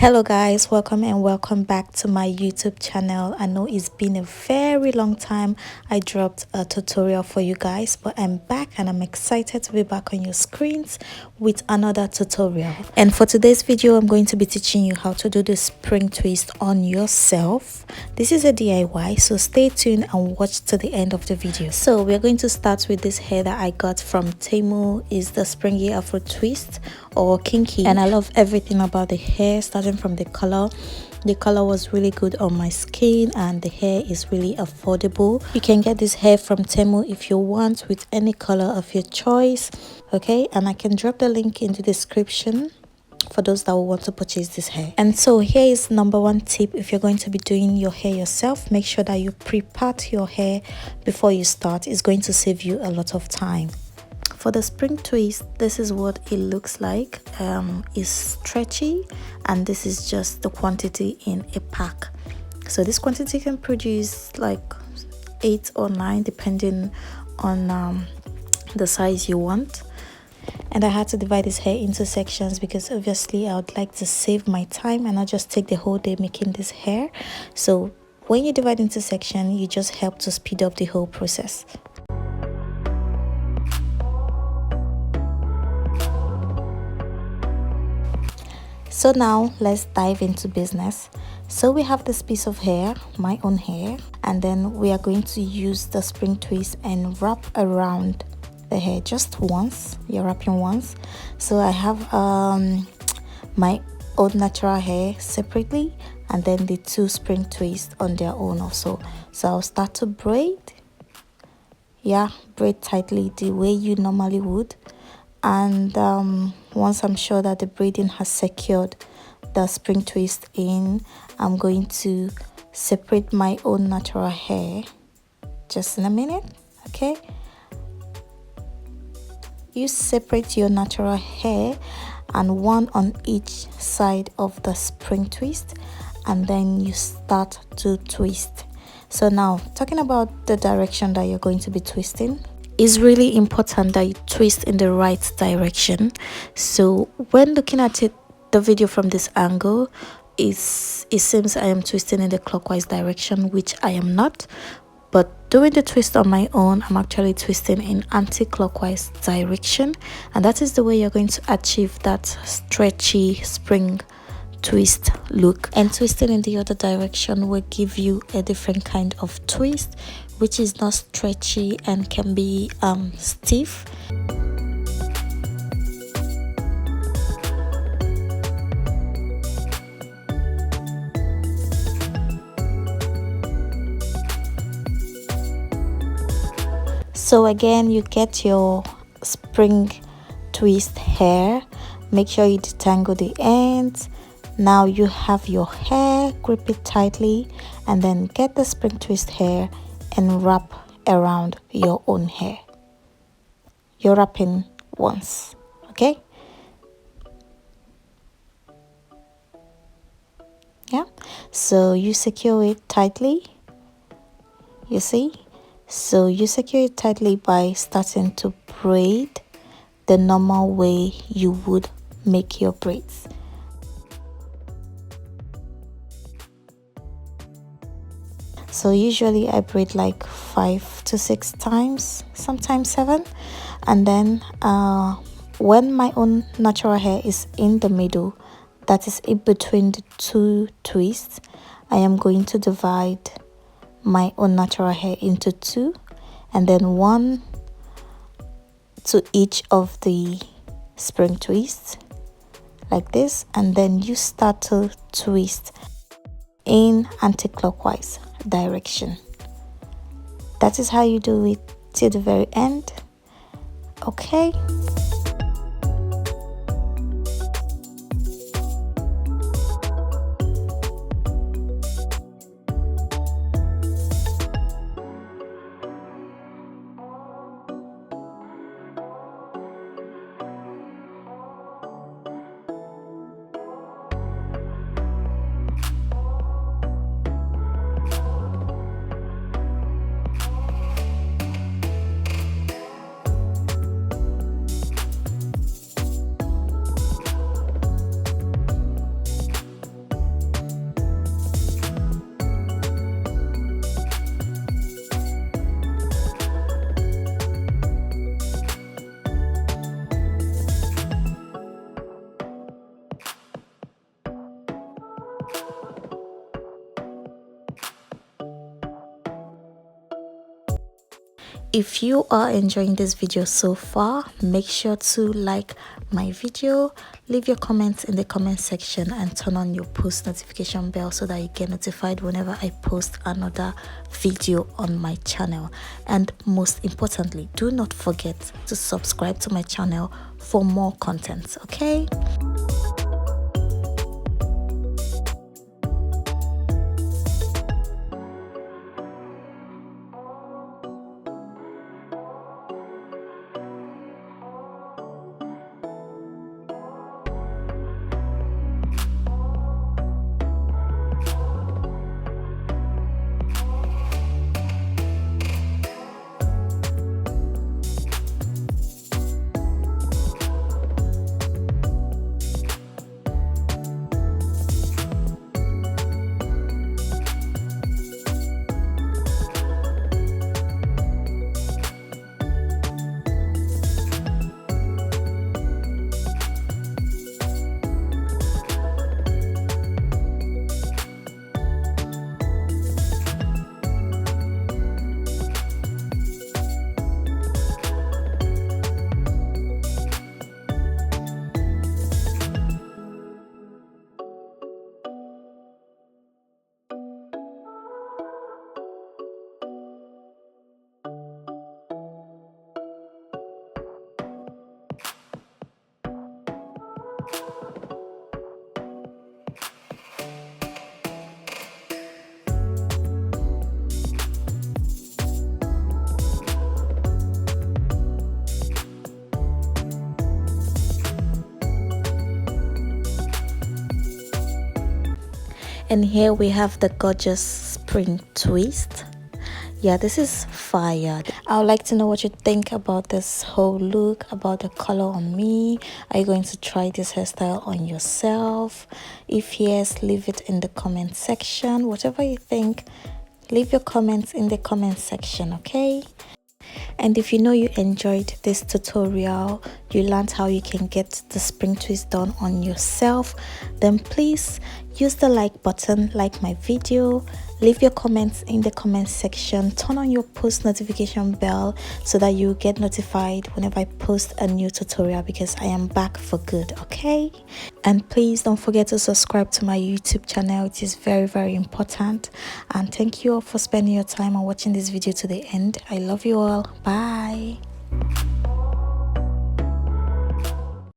Hello guys, welcome and welcome back to my YouTube channel. I know it's been a very long time I dropped a tutorial for you guys, but I'm back and I'm excited to be back on your screens with another tutorial. And for today's video, I'm going to be teaching you how to do the spring twist on yourself. This is a DIY, so stay tuned and watch to the end of the video. So we're going to start with this hair that I got from Temu. Is the springy afro twist or kinky, and I love everything about the hair, starting from the color. The color was really good on my skin and the hair is really affordable. You can get this hair from Temu if you want, with any color of your choice. Okay, and I can drop the link in the description for those that will want to purchase this hair. And so here is number one tip: if you're going to be doing your hair yourself, make sure that you pre-part your hair before you start. It's going to save you a lot of time. For the spring twist, this is what it looks like. It's stretchy, and this is just the quantity in a pack. So this quantity can produce like 8 or 9 depending on the size you want. And I had to divide this hair into sections because obviously I would like to save my time and not just take the whole day making this hair. So when you divide into sections, you just help to speed up the whole process. So now let's dive into business. So we have this piece of hair, my own hair, and then we are going to use the spring twist and wrap around the hair just once. You're wrapping once. So I have my own natural hair separately, and then the 2 spring twists on their own also. So I'll start to braid. Braid tightly the way you normally would. And once I'm sure that the braiding has secured the spring twist in, I'm going to separate my own natural hair just in a minute. Okay, you separate your natural hair and one on each side of the spring twist, and then you start to twist. So now, talking about the direction that you're going to be twisting, it's really important that you twist in the right direction. So when looking at the video from this angle, it seems I am twisting in the clockwise direction, which I am not. But doing the twist on my own, I'm actually twisting in anti-clockwise direction, and that is the way you're going to achieve that stretchy spring twist look. And twisting in the other direction will give you a different kind of twist, which is not stretchy and can be stiff. So again, you get your spring twist hair. Make sure you detangle the ends. Now you have your hair, grip it tightly, and then get the spring twist hair and wrap around your own hair. You're wrapping once, okay? So you secure it tightly, you see? So you secure it tightly by starting to braid the normal way you would make your braids. So usually I braid like 5 to 6 times, sometimes 7. And then when my own natural hair is in the middle, that is in between the 2 twists, I am going to divide my own natural hair into 2, and then 1 to each of the spring twists like this, and then you start to twist in anti-clockwise direction. That is how you do it till the very end. Okay. If you are enjoying this video so far, make sure to like my video, leave your comments in the comment section, and turn on your post notification bell so that you get notified whenever I post another video on my channel. And most importantly, do not forget to subscribe to my channel for more content, okay? And here we have the gorgeous spring twist. Yeah, this is fire. I would like to know what you think about this whole look, about the color on me. Are you going to try this hairstyle on yourself? If yes, leave it in the comment section. Whatever you think, leave your comments in the comment section, okay? And if you know you enjoyed this tutorial, you learned how you can get the spring twist done on yourself, then please use the like button, like my video, leave your comments in the comment section, turn on your post notification bell so that you get notified whenever I post a new tutorial, because I am back for good, okay? And please don't forget to subscribe to my YouTube channel. It is very, very important. And thank you all for spending your time and watching this video to the end. I love you all. Bye.